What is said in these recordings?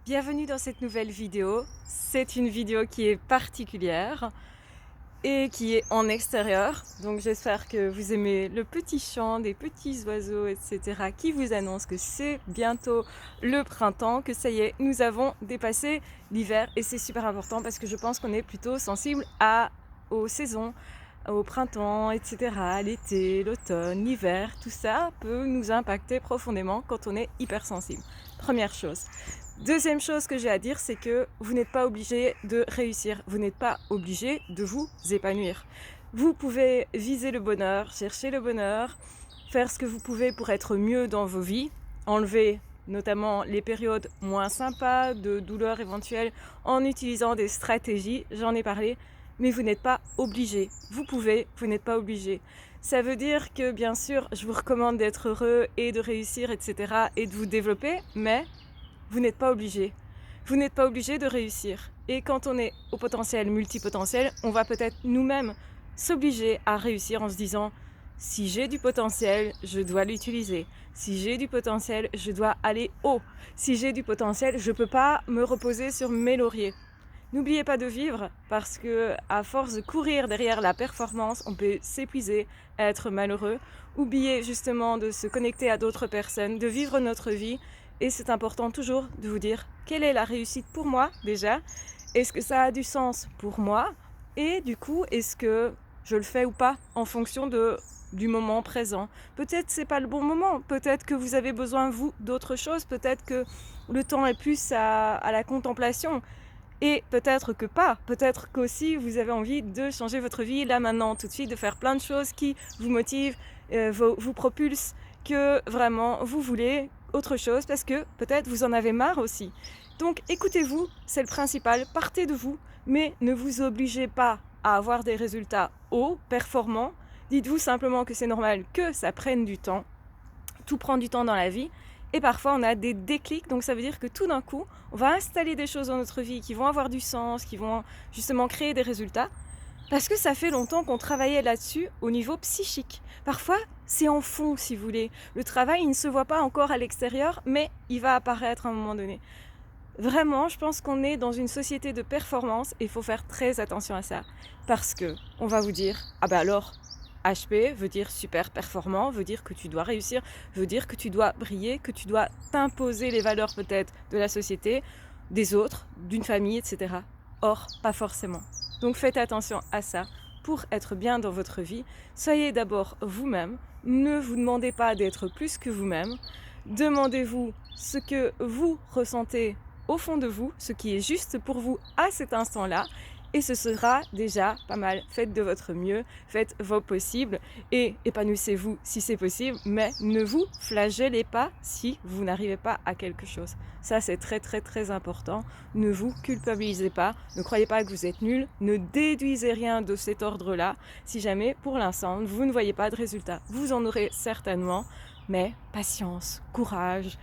Bienvenue dans cette nouvelle vidéo. C'est une vidéo qui est particulière et qui est en extérieur. Donc j'espère que vous aimez le petit chant des petits oiseaux, etc. qui vous annonce que c'est bientôt le printemps, que ça y est, nous avons dépassé l'hiver. Et c'est super important parce que je pense qu'on est plutôt sensible aux saisons, au printemps, etc. L'été, l'automne, l'hiver, tout ça peut nous impacter profondément quand on est hypersensible. Première chose. Deuxième chose que j'ai à dire, c'est que vous n'êtes pas obligé de réussir, vous n'êtes pas obligé de vous épanouir. Vous pouvez viser le bonheur, chercher le bonheur, faire ce que vous pouvez pour être mieux dans vos vies, enlever notamment les périodes moins sympas, de douleurs éventuelles, en utilisant des stratégies, j'en ai parlé, mais vous n'êtes pas obligé. Vous pouvez, vous n'êtes pas obligé. Ça veut dire que bien sûr, je vous recommande d'être heureux et de réussir, etc. et de vous développer, mais vous n'êtes pas obligé. Vous n'êtes pas obligé de réussir. Et quand on est au potentiel multipotentiel, on va peut-être nous-mêmes s'obliger à réussir en se disant si j'ai du potentiel, je dois l'utiliser. Si j'ai du potentiel, je dois aller haut. Si j'ai du potentiel, je ne peux pas me reposer sur mes lauriers. N'oubliez pas de vivre parce que à force de courir derrière la performance, on peut s'épuiser, être malheureux, oublier justement de se connecter à d'autres personnes, de vivre notre vie. Et c'est important toujours de vous dire quelle est la réussite pour moi déjà, est-ce que ça a du sens pour moi et du coup est-ce que je le fais ou pas en fonction du moment présent. Peut-être c'est pas le bon moment, peut-être que vous avez besoin vous d'autre chose, peut-être que le temps est plus à la contemplation. Et peut-être que pas, peut-être qu'aussi vous avez envie de changer votre vie là maintenant, tout de suite, de faire plein de choses qui vous motivent, vous propulsent, que vraiment vous voulez autre chose parce que peut-être vous en avez marre aussi. Donc écoutez-vous, c'est le principal, partez de vous, mais ne vous obligez pas à avoir des résultats hauts, performants. Dites-vous simplement que c'est normal que ça prenne du temps. Tout prend du temps dans la vie. Et parfois, on a des déclics, donc ça veut dire que tout d'un coup, on va installer des choses dans notre vie qui vont avoir du sens, qui vont justement créer des résultats, parce que ça fait longtemps qu'on travaillait là-dessus au niveau psychique. Parfois, c'est en fond, si vous voulez. Le travail, il ne se voit pas encore à l'extérieur, mais il va apparaître à un moment donné. Vraiment, je pense qu'on est dans une société de performance et il faut faire très attention à ça. Parce que on va vous dire, ah ben alors, HP veut dire super performant, veut dire que tu dois réussir, veut dire que tu dois briller, que tu dois t'imposer les valeurs peut-être de la société, des autres, d'une famille, etc. Or, pas forcément. Donc faites attention à ça. Pour être bien dans votre vie, soyez d'abord vous-même. Ne vous demandez pas d'être plus que vous-même. Demandez-vous ce que vous ressentez au fond de vous, ce qui est juste pour vous à cet instant-là, et ce sera déjà pas mal. Faites de votre mieux, faites vos possibles et épanouissez-vous si c'est possible, mais ne vous flagellez pas si vous n'arrivez pas à quelque chose. Ça, c'est très très très important. Ne vous culpabilisez pas, ne croyez pas que vous êtes nul, ne déduisez rien de cet ordre-là si jamais pour l'instant vous ne voyez pas de résultat. Vous en aurez certainement, mais patience, courage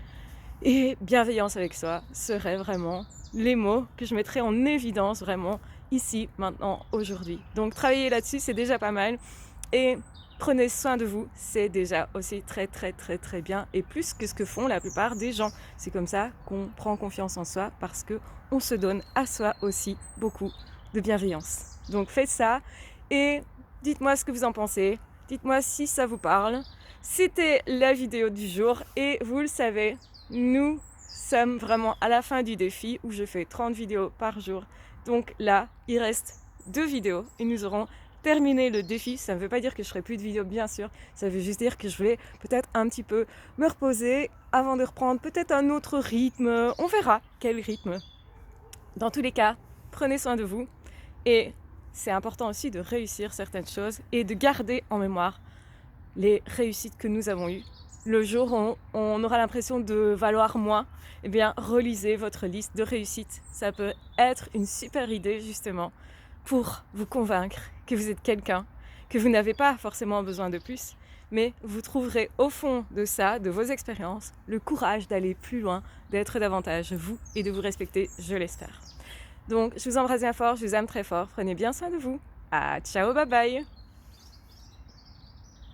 et bienveillance avec soi seraient vraiment les mots que je mettrais en évidence vraiment ici, maintenant, aujourd'hui. Donc travailler là-dessus, c'est déjà pas mal. Et prenez soin de vous, c'est déjà aussi très très très très bien. Et plus que ce que font la plupart des gens. C'est comme ça qu'on prend confiance en soi parce qu'on se donne à soi aussi beaucoup de bienveillance. Donc faites ça et dites-moi ce que vous en pensez. Dites-moi si ça vous parle. C'était la vidéo du jour et vous le savez, nous sommes vraiment à la fin du défi où je fais 30 vidéos par jour. Donc là, il reste 2 vidéos et nous aurons terminé le défi. Ça ne veut pas dire que je ferai plus de vidéos, bien sûr. Ça veut juste dire que je vais peut-être un petit peu me reposer avant de reprendre peut-être un autre rythme. On verra quel rythme. Dans tous les cas, prenez soin de vous. Et c'est important aussi de réussir certaines choses et de garder en mémoire les réussites que nous avons eues. Le jour où on aura l'impression de valoir moins, eh bien, relisez votre liste de réussites. Ça peut être une super idée, justement, pour vous convaincre que vous êtes quelqu'un, que vous n'avez pas forcément besoin de plus, mais vous trouverez au fond de ça, de vos expériences, le courage d'aller plus loin, d'être davantage vous et de vous respecter, je l'espère. Donc, je vous embrasse bien fort, je vous aime très fort, prenez bien soin de vous. Ah, ciao, bye bye!